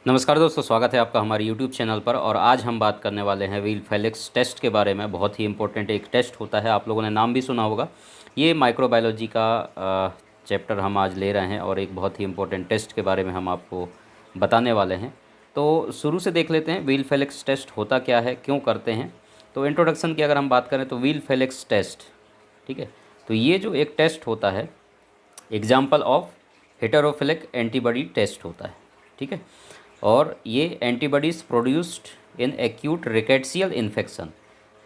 नमस्कार दोस्तों, स्वागत है आपका हमारे YouTube चैनल पर। और आज हम बात करने वाले हैं व्हील फेलिक्स टेस्ट के बारे में। बहुत ही इंपॉर्टेंट एक टेस्ट होता है, आप लोगों ने नाम भी सुना होगा। ये माइक्रोबायोलॉजी का चैप्टर हम आज ले रहे हैं और एक बहुत ही इंपॉर्टेंट टेस्ट के बारे में हम आपको बताने वाले हैं। तो शुरू से देख लेते हैं व्हील फेलिक्स टेस्ट होता क्या है, क्यों करते हैं। तो इंट्रोडक्शन की अगर हम बात करें तो व्हील फेलिक्स टेस्ट, ठीक है, तो ये जो एक टेस्ट होता है, एग्जाम्पल ऑफ हेटेरोफिलिक एंटीबॉडी टेस्ट होता है, ठीक है। और ये antibodies produced in acute rickettsial infection.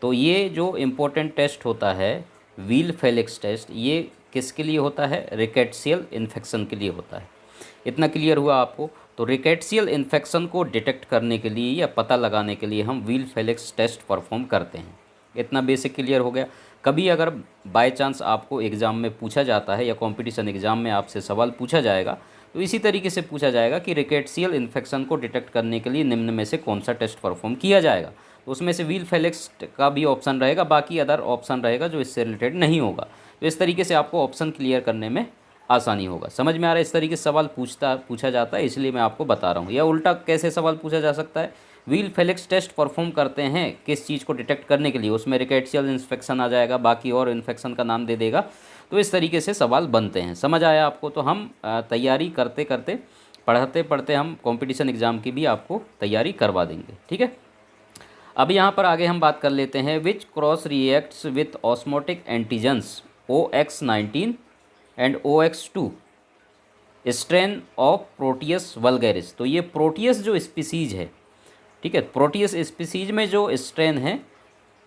तो ये जो इम्पोर्टेंट टेस्ट होता है व्हील फेलिक्स टेस्ट, ये किसके लिए होता है? रिकेट्सियल इन्फेक्शन के लिए होता है। इतना क्लियर हुआ आपको? तो रिकेट्सियल इन्फेक्शन को डिटेक्ट करने के लिए या पता लगाने के लिए हम व्हील फेलिक्स टेस्ट परफॉर्म करते हैं। इतना बेसिक क्लियर हो गया। कभी अगर बाय चांस आपको एग्ज़ाम में पूछा जाता है या कंपटीशन एग्ज़ाम में आपसे सवाल पूछा जाएगा, तो इसी तरीके से पूछा जाएगा कि रिकेट्सियल इन्फेक्शन को डिटेक्ट करने के लिए निम्न में से कौन सा टेस्ट परफॉर्म किया जाएगा। तो उसमें से व्हील फेलिक्स का भी ऑप्शन रहेगा, बाकी अदर ऑप्शन रहेगा जो इससे रिलेटेड नहीं होगा। तो इस तरीके से आपको ऑप्शन क्लियर करने में आसानी होगा। समझ में आ रहा है? इस तरीके से सवाल पूछा जाता है, इसलिए मैं आपको बता रहा हूँ। या उल्टा कैसे सवाल पूछा जा सकता है? व्हील फेलिक्स टेस्ट परफॉर्म करते हैं किस चीज़ को डिटेक्ट करने के लिए, उसमें रिकेट्सियल इन्फेक्शन आ जाएगा, बाकी और इन्फेक्शन का नाम दे देगा। तो इस तरीके से सवाल बनते हैं। समझ आया आपको? तो हम तैयारी करते करते, पढ़ते पढ़ते हम कंपटीशन एग्ज़ाम की भी आपको तैयारी करवा देंगे, ठीक है। अब यहाँ पर आगे हम बात कर लेते हैं, विच cross reacts with osmotic antigens OX19 and OX2 strain of Proteus vulgaris. तो ये प्रोटियस जो स्पीसीज है, ठीक है, प्रोटियस स्पीसीज में जो स्ट्रेन है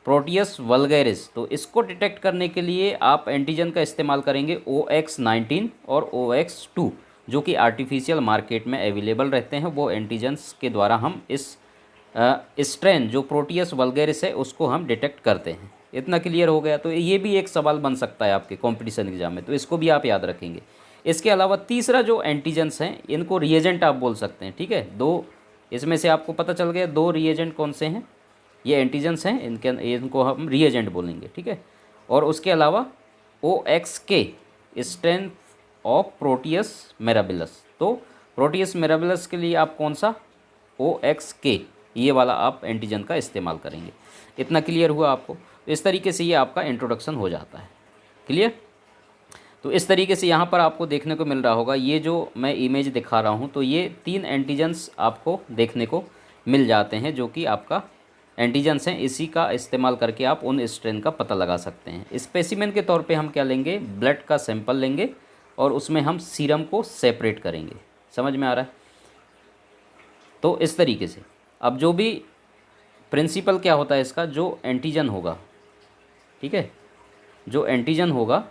प्रोटियस वल्गैरिस, तो इसको डिटेक्ट करने के लिए आप एंटीजन का इस्तेमाल करेंगे OX19 और OX2, जो कि आर्टिफिशियल मार्केट में अवेलेबल रहते हैं। वो एंटीजन्स के द्वारा हम इस स्ट्रेन जो प्रोटियस वल्गैरिस है उसको हम डिटेक्ट करते हैं। इतना क्लियर हो गया? तो ये भी एक सवाल बन सकता है आपके कंपटीशन एग्जाम में, तो इसको भी आप याद रखेंगे। इसके अलावा तीसरा जो एंटीजन्स हैं, इनको रिएजेंट आप बोल सकते हैं, ठीक है। दो इसमें से आपको पता चल गया दो रिएजेंट कौन से हैं। ये एंटीजन्स हैं, इनको हम रिएजेंट बोलेंगे, ठीक है। और उसके अलावा OXK strain of Proteus mirabilis. तो प्रोटियस मिराबिलस के लिए आप कौन सा? OXK, ये वाला आप एंटीजन का इस्तेमाल करेंगे। इतना क्लियर हुआ आपको? इस तरीके से ये आपका इंट्रोडक्शन हो जाता है। क्लियर? तो इस तरीके से यहाँ पर आपको देखने को मिल रहा होगा, ये जो मैं इमेज दिखा रहा हूँ, तो ये 3 एंटीजन्स आपको देखने को मिल जाते हैं, जो कि आपका एंटीजन्स हैं। इसी का इस्तेमाल करके आप उन स्ट्रेन का पता लगा सकते हैं। स्पेसिमेन के तौर पे हम क्या लेंगे? ब्लड का सैंपल लेंगे और उसमें हम सीरम को सेपरेट करेंगे। समझ में आ रहा है? तो इस तरीके से अब जो भी प्रिंसिपल क्या होता है इसका, जो एंटीजन होगा, ठीक है, जो एंटीजन होगा,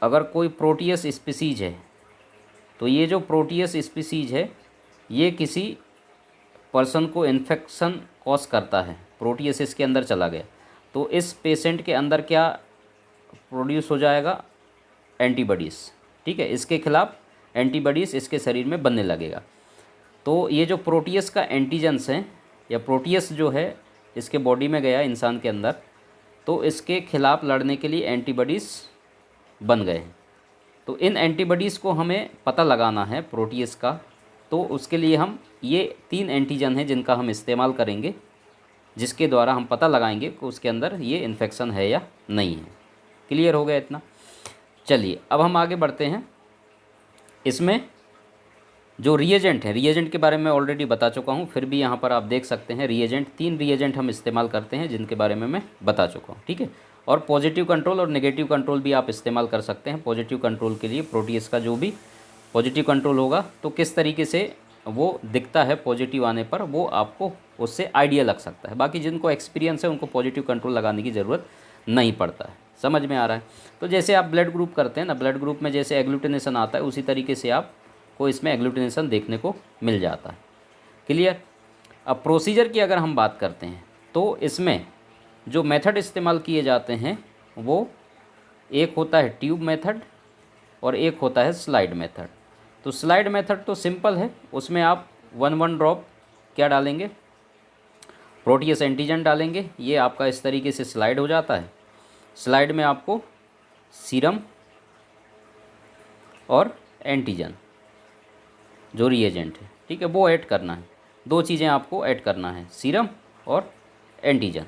अगर कोई प्रोटियस स्पीसीज है, तो ये जो प्रोटियस स्पीसीज है ये किसी पर्सन को इन्फेक्शन कॉज करता है। प्रोटियस इसके अंदर चला गया तो इस पेशेंट के अंदर क्या प्रोड्यूस हो जाएगा? एंटीबॉडीज़, ठीक है, इसके खिलाफ एंटीबॉडीज़ इसके शरीर में बनने लगेगा। तो ये जो प्रोटियस का एंटीजन्स हैं या प्रोटियस जो है इसके बॉडी में गया इंसान के अंदर, तो इसके खिलाफ लड़ने के लिए एंटीबॉडीज़ बन गए हैं। तो इन एंटीबॉडीज़ को हमें पता लगाना है प्रोटियस का। तो उसके लिए हम ये 3 एंटीजन हैं जिनका हम इस्तेमाल करेंगे, जिसके द्वारा हम पता लगाएंगे कि उसके अंदर ये इन्फेक्शन है या नहीं है। क्लियर हो गया इतना? चलिए अब हम आगे बढ़ते हैं। इसमें जो रिएजेंट है, रिएजेंट के बारे में ऑलरेडी बता चुका हूँ, फिर भी यहाँ पर आप देख सकते हैं रिएजेंट, 3 रिएजेंट हम इस्तेमाल करते हैं जिनके बारे में मैं बता चुका हूँ, ठीक है। और पॉजिटिव कंट्रोल और नेगेटिव कंट्रोल भी आप इस्तेमाल कर सकते हैं। पॉजिटिव कंट्रोल के लिए प्रोटियस का जो भी पॉजिटिव कंट्रोल होगा, तो किस तरीके से वो दिखता है पॉजिटिव आने पर, वो आपको उससे आइडिया लग सकता है। बाकी जिनको एक्सपीरियंस है उनको पॉजिटिव कंट्रोल लगाने की ज़रूरत नहीं पड़ता है। समझ में आ रहा है? तो जैसे आप ब्लड ग्रुप करते हैं ना, ब्लड ग्रुप में जैसे एग्लूटिनेशन आता है, उसी तरीके से आपको इसमें एग्लूटिनेशन देखने को मिल जाता है। क्लियर? अब प्रोसीजर की अगर हम बात करते हैं, तो इसमें जो मेथड इस्तेमाल किए जाते हैं वो एक होता है ट्यूब मेथड और एक होता है स्लाइड मेथड। तो स्लाइड मेथड तो सिंपल है, उसमें आप 1 ड्रॉप क्या डालेंगे? प्रोटियस एंटीजन डालेंगे। ये आपका इस तरीके से स्लाइड हो जाता है। स्लाइड में आपको सीरम और एंटीजन जो रिएजेंट है, ठीक है, वो ऐड करना है। दो चीज़ें आपको ऐड करना है, सीरम और एंटीजन।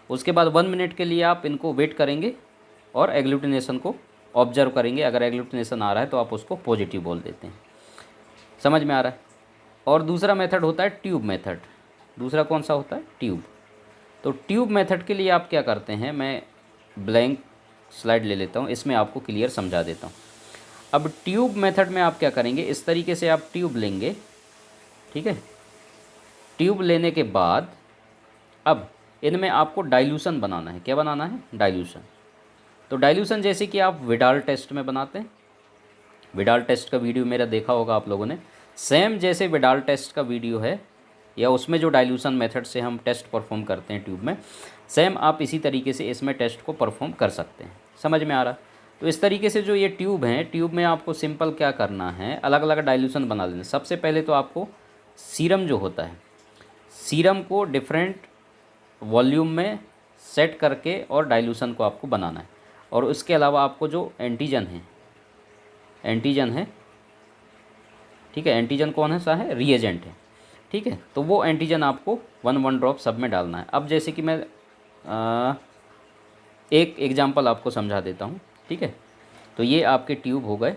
उसके बाद 1 मिनट के लिए आप इनको वेट करेंगे और एग्लूटिनेशन को ऑब्जर्व करेंगे। अगर एग्लूटिनेशन आ रहा है तो आप उसको पॉजिटिव बोल देते हैं। समझ में आ रहा है। और दूसरा मेथड होता है ट्यूब मेथड। दूसरा कौन सा होता है? ट्यूब। तो ट्यूब मेथड के लिए आप क्या करते हैं, मैं ब्लैंक स्लाइड ले लेता हूँ, इसमें आपको क्लियर समझा देता हूँ। अब ट्यूब मेथड में आप क्या करेंगे, इस तरीके से आप ट्यूब लेंगे, ठीक है। ट्यूब लेने के बाद अब इनमें आपको डाइल्यूशन बनाना है। क्या बनाना है? डाइल्यूशन। तो डाइल्यूशन जैसे कि आप विडाल टेस्ट में बनाते हैं, विडाल टेस्ट का वीडियो मेरा देखा होगा आप लोगों ने, सेम जैसे विडाल टेस्ट का वीडियो है या उसमें जो डाइल्यूशन मेथड से हम टेस्ट परफॉर्म करते हैं ट्यूब में, सेम आप इसी तरीके से इसमें टेस्ट को परफॉर्म कर सकते हैं। समझ में आ रहा? तो इस तरीके से जो ये ट्यूब हैं, ट्यूब में आपको सिंपल क्या करना है, अलग अलग डाइल्यूशन बना लेना। सबसे पहले तो आपको सीरम जो होता है, सीरम को डिफरेंट वॉल्यूम में सेट करके और डाइल्यूशन को आपको बनाना है। और उसके अलावा आपको जो एंटीजन है, एंटीजन है, ठीक है, एंटीजन कौन है सा है? रिएजेंट है, ठीक है। तो वो एंटीजन आपको 1 ड्रॉप सब में डालना है। अब जैसे कि मैं एक एग्जांपल आपको समझा देता हूँ, ठीक है। तो ये आपके ट्यूब हो गए,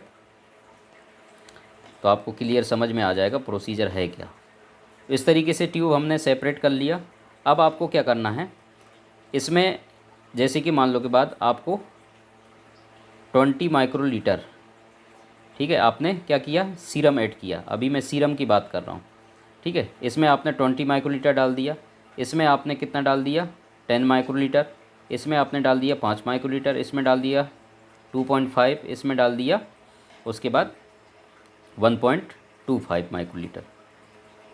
तो आपको क्लियर समझ में आ जाएगा प्रोसीजर है क्या। इस तरीके से ट्यूब हमने सेपरेट कर लिया। अब आपको क्या करना है, इसमें जैसे कि मान लो के बाद आपको 20 माइक्रोलीटर, ठीक है, आपने क्या किया, सीरम ऐड किया। अभी मैं सीरम की बात कर रहा हूँ, ठीक है। इसमें आपने 20 माइक्रोलीटर डाल दिया। इसमें आपने कितना डाल दिया? 10 माइक्रोलीटर। इसमें आपने डाल दिया 5 माइक्रोलीटर। इसमें डाल दिया 2.5। इसमें डाल दिया उसके बाद 1.25 माइक्रोलीटर।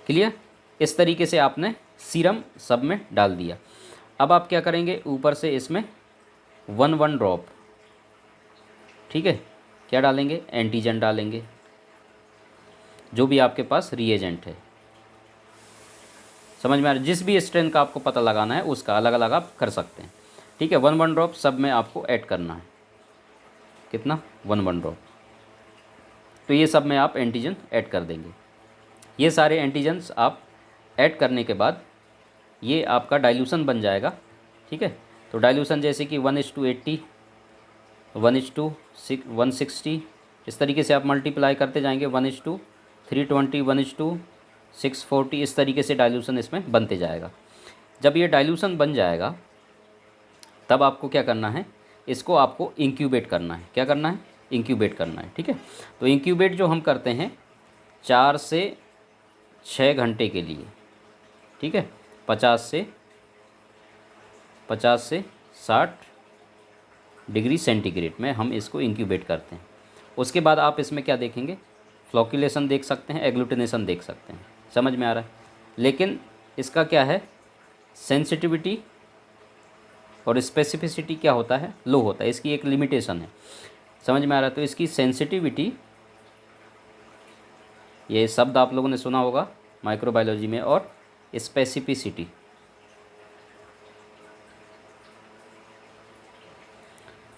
क्लियर? इस तरीके से आपने सीरम सब में डाल दिया। अब आप क्या करेंगे, ऊपर से इसमें 1 ड्रॉप, ठीक है, क्या डालेंगे? एंटीजन डालेंगे, जो भी आपके पास रिएजेंट है। समझ में आ रहा है? जिस भी स्ट्रेन का आपको पता लगाना है उसका अलग अलग आप कर सकते हैं, ठीक है। 1 ड्रॉप सब में आपको ऐड करना है। कितना? 1 ड्रॉप। तो ये सब में आप एंटीजन ऐड कर देंगे। ये सारे एंटीजन्स आप ऐड करने के बाद ये आपका डाइल्यूशन बन जाएगा, ठीक है। तो डाइल्यूशन जैसे कि 1:80, 1:160, इस तरीके से आप मल्टीप्लाई करते जाएंगे। 1:320, 1:640, इस तरीके से डाइल्यूशन इसमें बनते जाएगा। जब ये डाइल्यूशन बन जाएगा तब आपको क्या करना है, इसको आपको इंक्यूबेट करना है। क्या करना है? इंक्यूबेट करना है, ठीक है। तो इंक्यूबेट जो हम करते हैं 4 से 6 घंटे के लिए, ठीक है, 50 से 60 डिग्री सेंटीग्रेड में हम इसको इंक्यूबेट करते हैं। उसके बाद आप इसमें क्या देखेंगे, फ्लोक्यूलेशन देख सकते हैं, एग्लूटिनेशन देख सकते हैं। समझ में आ रहा है? लेकिन इसका क्या है, सेंसिटिविटी और स्पेसिफिसिटी क्या होता है, लो होता है। इसकी एक लिमिटेशन है। समझ में आ रहा है? तो इसकी सेंसिटिविटी, ये शब्द आप लोगों ने सुना होगा माइक्रोबायोलॉजी में, और स्पेसिफिसिटी,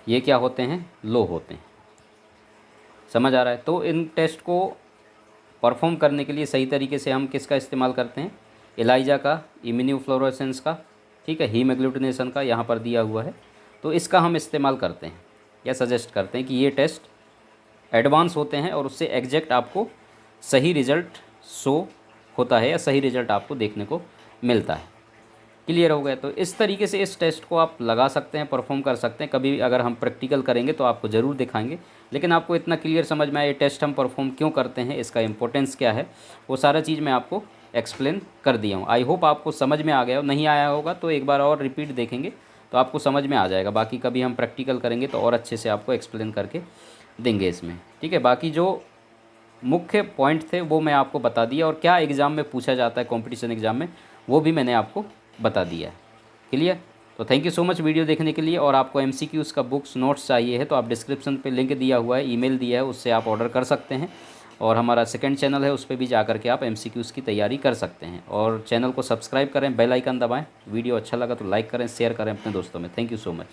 ये क्या होते हैं, लो होते हैं। समझ आ रहा है? तो इन टेस्ट को परफॉर्म करने के लिए सही तरीके से हम किसका इस्तेमाल करते हैं, एलाइजा का, इम्यूनोफ्लोरेसेंस का, ठीक है, हीमोग्लूटिनेशन का यहाँ पर दिया हुआ है। तो इसका हम इस्तेमाल करते हैं या सजेस्ट करते हैं कि ये टेस्ट एडवांस होते हैं और उससे एग्जैक्ट आपको सही रिज़ल्ट शो होता है या सही रिज़ल्ट आपको देखने को मिलता है। क्लियर हो गया? तो इस तरीके से इस टेस्ट को आप लगा सकते हैं, परफॉर्म कर सकते हैं। कभी अगर हम प्रैक्टिकल करेंगे तो आपको ज़रूर दिखाएंगे, लेकिन आपको इतना क्लियर समझ में आया ये टेस्ट हम परफॉर्म क्यों करते हैं, इसका इंपॉर्टेंस क्या है, वो सारा चीज़ मैं आपको एक्सप्लेन कर दिया हूँ। आई होप आपको समझ में आ गया हो। नहीं आया होगा तो एक बार और रिपीट देखेंगे तो आपको समझ में आ जाएगा। बाकी कभी हम प्रैक्टिकल करेंगे तो और अच्छे से आपको एक्सप्लेन करके देंगे इसमें, ठीक है। बाकी जो मुख्य पॉइंट थे वो मैं आपको बता दिया, और क्या एग्ज़ाम में पूछा जाता है कॉम्पिटिशन एग्ज़ाम में, वो भी मैंने आपको बता दिया है। क्लियर? तो thank you so much video देखने के लिए। और आपको MCQs का बुक्स नोट्स चाहिए है तो आप डिस्क्रिप्शन पे लिंक दिया हुआ है, ईमेल दिया है, उससे आप ऑर्डर कर सकते हैं। और हमारा सेकंड चैनल है, उस पर भी जा कर के आप MCQs की तैयारी कर सकते हैं। और चैनल को सब्सक्राइब करें, बेल आइकन दबाएं। वीडियो अच्छा लगा तो लाइक करें, शेयर करें अपने दोस्तों में। Thank you so much.